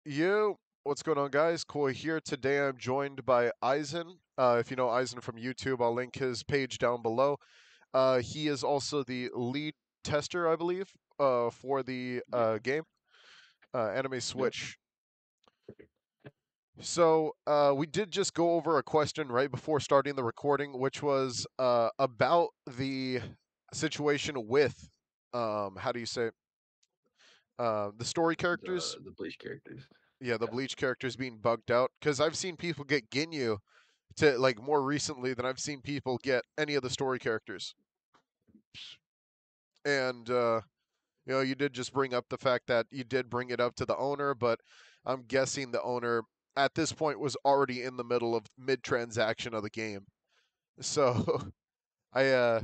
Yo, what's going on, guys? Koi here. Today I'm joined by Eisen. If you know Eisen from YouTube, I'll link his page down below. He is also the lead tester, I believe, for the Yeah. game, Anime Yep. Switch. So we did just go over a question right before starting the recording, which was about the situation with, how do you say, the story characters. The Bleach characters. Yeah, the Yeah. Bleach characters being bugged out. Because I've seen people get Ginyu to like more recently than I've seen people get any of the story characters. And you did just bring up the fact that you did bring it up to the owner, but I'm guessing the owner at this point was already in the middle of mid transaction of the game. So I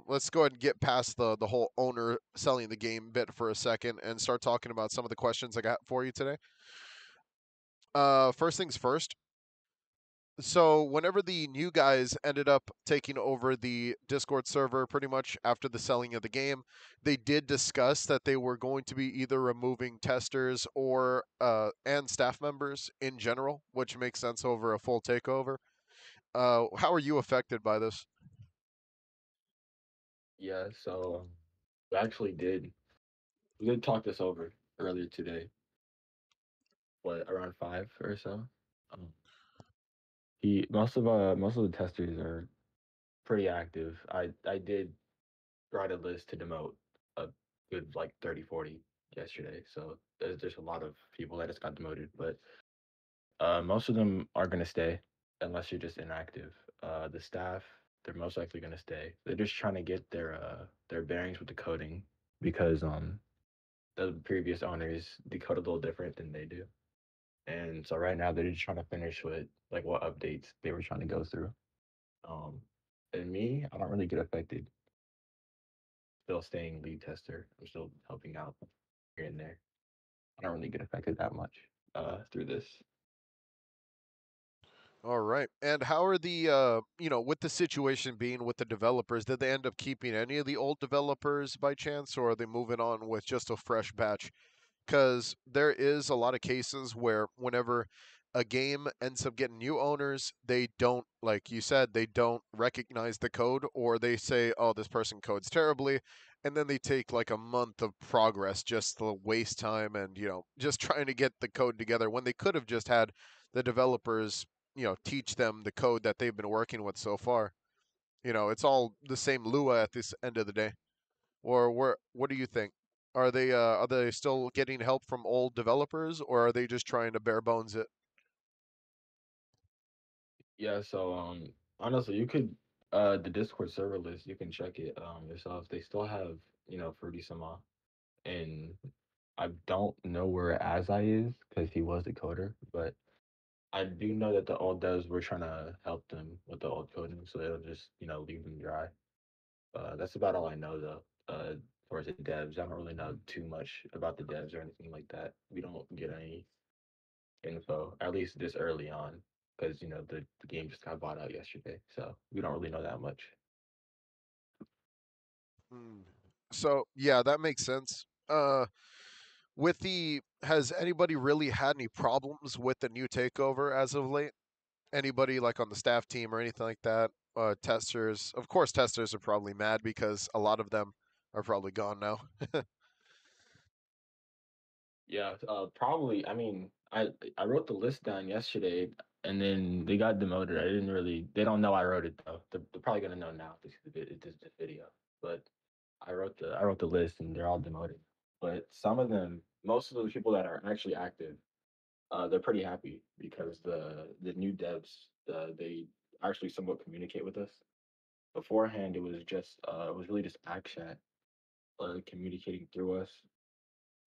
let's go ahead and get past the whole owner selling the game bit for a second and start talking about some of the questions I got for you today. First things first, so whenever the new guys ended up taking over the Discord server pretty much after the selling of the game, they did discuss that they were going to be either removing testers or and staff members in general, which makes sense over a full takeover. How are you affected by this? Yeah. We actually did talk this over earlier today. What, around 5 or so? Um, he most of the testers are pretty active. I did write a list to demote a good like 30, 40 yesterday. So there's a lot of people that just got demoted, but most of them are gonna stay unless you're just inactive. The staff, they're most likely gonna stay. They're just trying to get their bearings with the coding because the previous owners decode a little different than they do. And so right now they're just trying to finish with like what updates they were trying to go through. Um, and me, I don't really get affected. Still staying lead tester. I'm still helping out here and there. I don't really get affected that much through this. All right. And how are the with the situation being with the developers, did they end up keeping any of the old developers by chance, or are they moving on with just a fresh batch? Because there is a lot of cases where whenever a game ends up getting new owners, they don't, like you said, they don't recognize the code, or they say, oh, this person codes terribly, and then they take like a month of progress just to waste time and just trying to get the code together when they could have just had the developers teach them the code that they've been working with so far. It's all the same Lua at this end of the day. Or what do you think? Are they still getting help from old developers, or are they just trying to bare bones it? Yeah, honestly you could the Discord server list, you can check it yourself. They still have, Fruity Sama, and I don't know where Azai is because he was the coder, but I do know that the old devs were trying to help them with the old coding, so they'll just, leave them dry. That's about all I know though. Towards the devs, I don't really know too much about the devs or anything like that. We don't get any info, at least this early on, because the game just got bought out yesterday, so we don't really know that much. Hmm. So yeah, that makes sense. With the has anybody really had any problems with the new takeover as of late? Anybody like on the staff team or anything like that? Testers, of course, testers are probably mad because a lot of them are probably gone now. Yeah, probably. I mean, I wrote the list down yesterday, and then they got demoted. I didn't really. They don't know I wrote it though. They're probably gonna know now if they see this video. But I wrote the list, and they're all demoted. But some of them, most of the people that are actually active, they're pretty happy because the new devs, they actually somewhat communicate with us. Beforehand, it was really just Akshat communicating through us,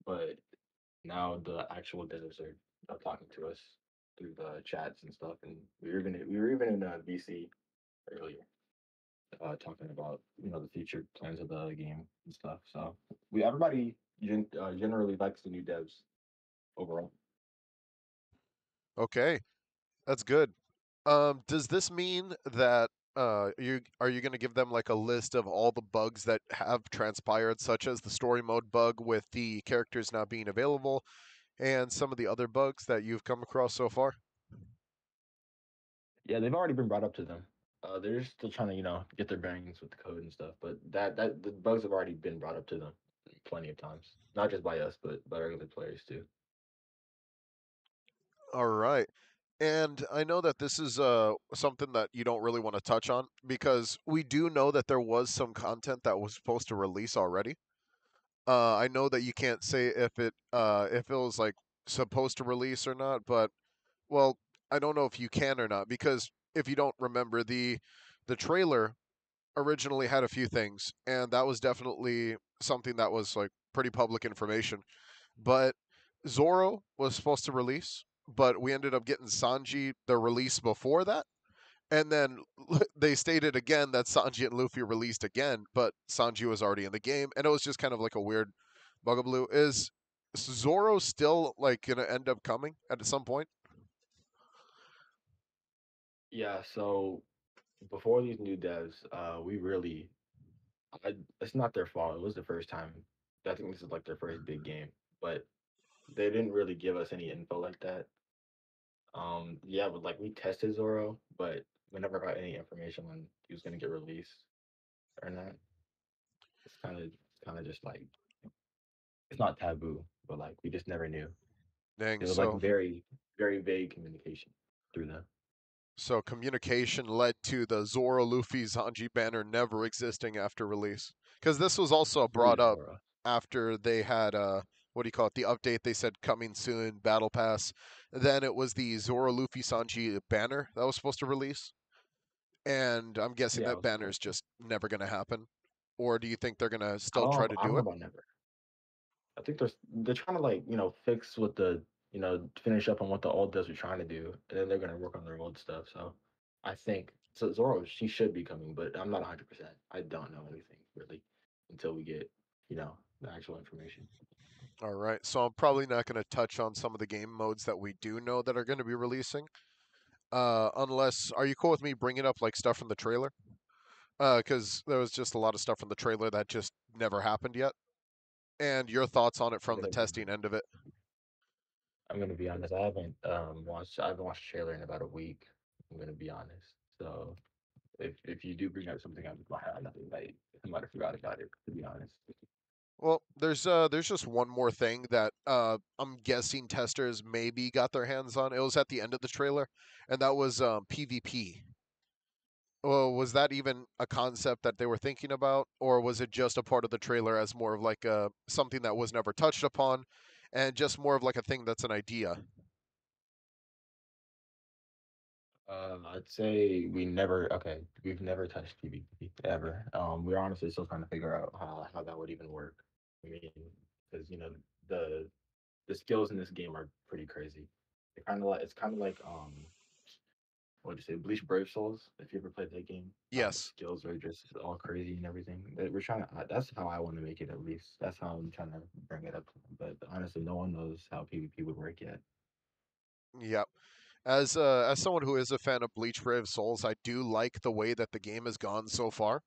but now the actual devs are, talking to us through the chats and stuff. And we were even in VC earlier, talking about the future plans of the game and stuff. So we everybody generally likes the new devs overall. Okay, that's good. Does this mean that you are you going to give them like a list of all the bugs that have transpired, such as the story mode bug with the characters not being available, and some of the other bugs that you've come across so far? Yeah, they've already been brought up to them. They're still trying to, get their bearings with the code and stuff. But that the bugs have already been brought up to them plenty of times, not just by us, but by regular players too. All right. And I know that this is something that you don't really want to touch on because we do know that there was some content that was supposed to release already. I know that you can't say if it was like supposed to release or not, but well, I don't know if you can or not because if you don't remember the trailer originally had a few things, and that was definitely something that was like pretty public information. But Zoro was supposed to release, but we ended up getting Sanji the release before that. And then they stated again that Sanji and Luffy released again, but Sanji was already in the game, and it was just kind of like a weird bugaboo. Is Zoro still like gonna end up coming at some point? Yeah. So before these new devs, we really, it's not their fault. It was the first time. I think this is like their first big game, but they didn't really give us any info like that. Yeah, but like we tested Zoro, but we never got any information when he was gonna get released or not. It's kind of just like it's not taboo, but like we just never knew. Dang, It was like so very, very vague communication through them. so communication led to the Zoro Luffy Sanji banner never existing after release. Because this was also Through brought up Zoro. after they had what do you call it? The update they said coming soon, battle pass. Then it was the Zoro Luffy Sanji banner that was supposed to release. And I'm guessing Yeah, it that was banner supposed is to. just never gonna happen. Or do you think they're gonna still try to I don't do know it? about never. I think they're trying to like fix what the finish up on what the old devs are trying to do, and then they're gonna work on their old stuff. So I think so. Zoro, she should be coming, but I'm not 100%. I don't know anything really until we get the actual information. All right, so I'm probably not going to touch on some of the game modes that we do know that are going to be releasing. Unless, are you cool with me bringing up like stuff from the trailer? Because there was just a lot of stuff from the trailer that just never happened yet, and your thoughts on it I'm from the gonna be testing end of it. I'm gonna be honest. I haven't watched the trailer in about a week. I'm gonna be honest. So if you do bring up something out of my head, I might have forgot about it. To be honest. Well, there's just one more thing that I'm guessing testers maybe got their hands on. It was at the end of the trailer, and that was PvP. Well, was that even a concept that they were thinking about, or was it just a part of the trailer as more of like a something that was never touched upon, and just more of like a thing that's an idea? I'd say we've never touched PvP ever. We're honestly still trying to figure out how that would even work. I mean, because the the skills in this game are pretty crazy. It's kind of like what do you say, Bleach Brave Souls. If you ever played that game, how the Yes. skills are just all crazy and everything. We're trying to. That's how I want to make it at least. That's how I'm trying to bring it up. But honestly, no one knows how PvP would work yet. Yep. As someone who is a fan of Bleach Brave Souls, I do like the way that the game has gone so far.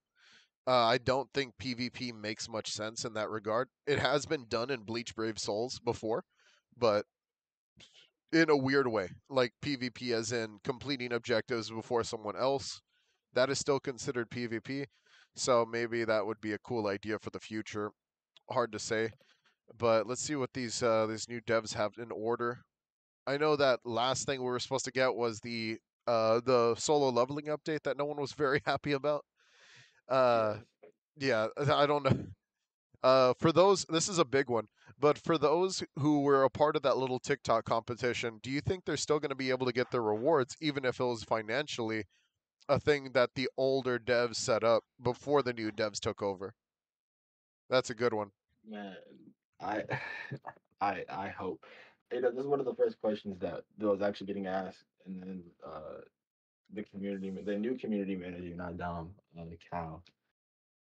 I don't think PvP makes much sense in that regard. It has been done in Bleach Brave Souls before, but in a weird way, like PvP as in completing objectives before someone else. That is still considered PvP. So maybe that would be a cool idea for the future. Hard to say, but let's see what these new devs have in order. I know that last thing we were supposed to get was the solo leveling update that no one was very happy about. Uh, Yes. yeah, I don't know. For those, this is a big one. But for those who were a part of that little TikTok competition, do you think they're still going to be able to get their rewards, even if it was financially a thing that the older devs set up before the new devs took over? That's a good one. Man, I I hope. This is one of the first questions that was actually getting asked, and then the new community manager, not Dom, Cal,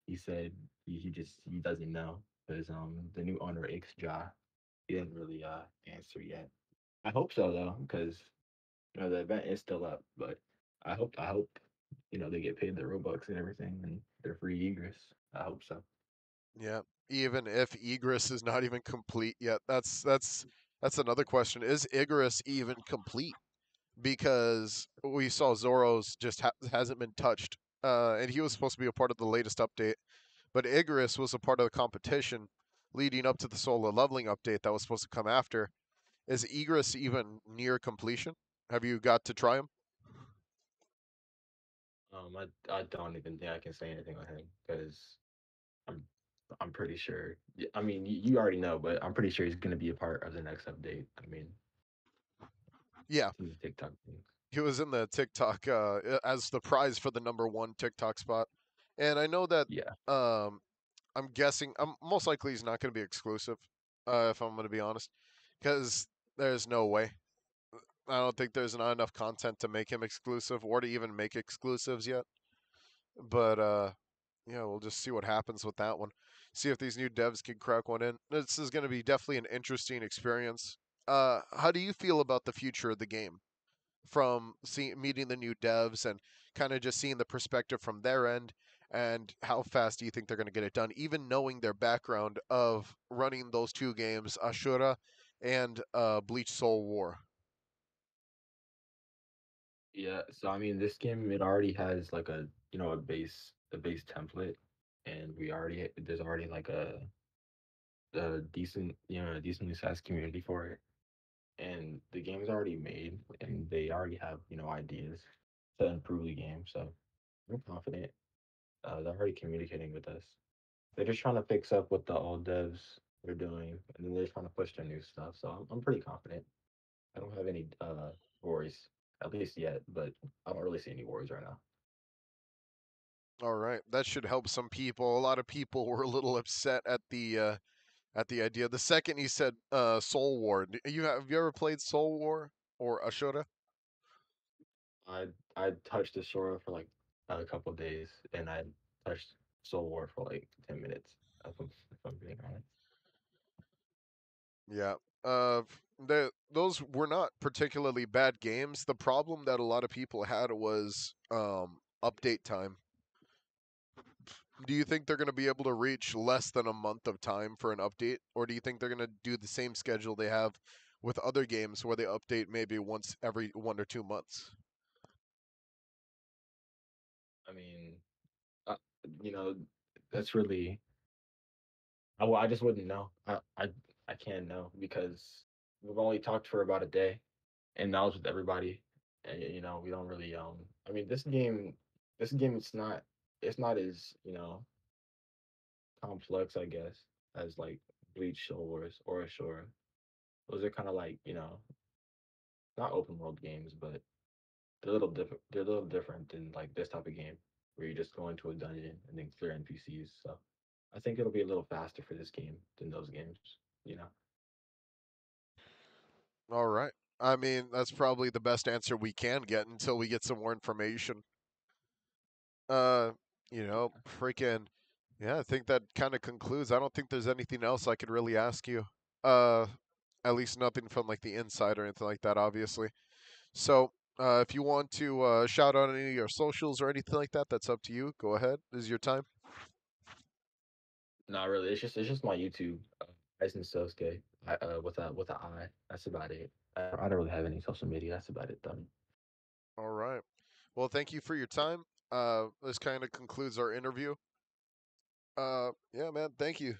he said he doesn't know because the new owner Xja, he didn't really answer yet. I hope so though, because the event is still up, but I hope they get paid their Robux and everything, and they're free Egress. I hope so. Yeah. Even if Egress is not even complete yet, that's That's another question. Is Igoras even complete? Because we saw Zoro's just hasn't been touched, and he was supposed to be a part of the latest update. But Igoras was a part of the competition leading up to the solo leveling update that was supposed to come after. Is Igoras even near completion? Have you got to try him? I don't even think I can say anything on him because I'm I'm pretty sure. I mean, you already know, but I'm pretty sure he's gonna be a part of the next update. I mean, Yeah, in the TikTok things. he was in the TikTok as the prize for the number one TikTok spot. And I know that Yeah, um, I'm guessing most likely he's not going to be exclusive, if I'm going to be honest, because there's no way. I don't think there's not enough content to make him exclusive or to even make exclusives yet. But yeah, we'll just see what happens with that one. See if these new devs can crack one in. This is going to be definitely an interesting experience. How do you feel about the future of the game? From meeting the new devs and kind of just seeing the perspective from their end, and how fast do you think they're going to get it done, even knowing their background of running those two games, Ashura and Bleach Soul War? yeah. So I mean, this game it already has like a a base template, and there's already like a decent a decently sized community for it, and the game's already made, and they already have ideas to improve the game. So I'm confident. They're already communicating with us. They're just trying to fix up what the old devs are doing, and then they're trying to push their new stuff. So I'm pretty confident. I don't have any worries, at least yet, but I don't really see any worries right now. All right, that should help some people. A lot of people were a little upset at the idea. The second he said Soul War, have you ever played Soul War or Ashura? I I touched the Sora for like a couple of days, and I touched Soul War for like 10 minutes. If I'm being honest. Yeah. Those were not particularly bad games. The problem that a lot of people had was update time. Do you think they're going to be able to reach less than a month of time for an update, or do you think they're going to do the same schedule they have with other games where they update maybe once every 1 or 2 months? I mean, uh, you know, that's really. Well, I just wouldn't know. I can't know because we've only talked for about a day, and that was with everybody. And we don't really. I mean, this game, it's not as complex, I guess, as like Bleach, Soul Wars, or Ashura. Those are kind of like not open world games, but they're a little different. They're a little different than like this type of game where you just go into a dungeon and then clear NPCs. So I think it'll be a little faster for this game than those games. You know. All right. I mean, that's probably the best answer we can get until we get some more information. Uh, freaking, yeah, I think that kind of concludes. I don't think there's anything else I could really ask you. Uh, at least nothing from like the inside or anything like that, obviously. So, if you want to shout out any of your socials or anything like that, that's up to you. Go ahead. This is your time. Not really. It's just my YouTube, Tyson Sosuke, with a I. That's about it. I don't really have any social media. That's about it, though. All right. Well, thank you for your time. This kind of concludes our interview. Yeah, man. Thank you.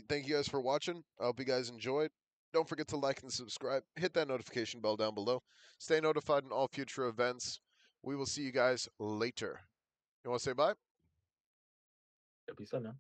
Thank you guys for watching. I hope you guys enjoyed. Don't forget to like and subscribe. Hit that notification bell down below. Stay notified in all future events. We will see you guys later. You want to say bye? Peace out, man.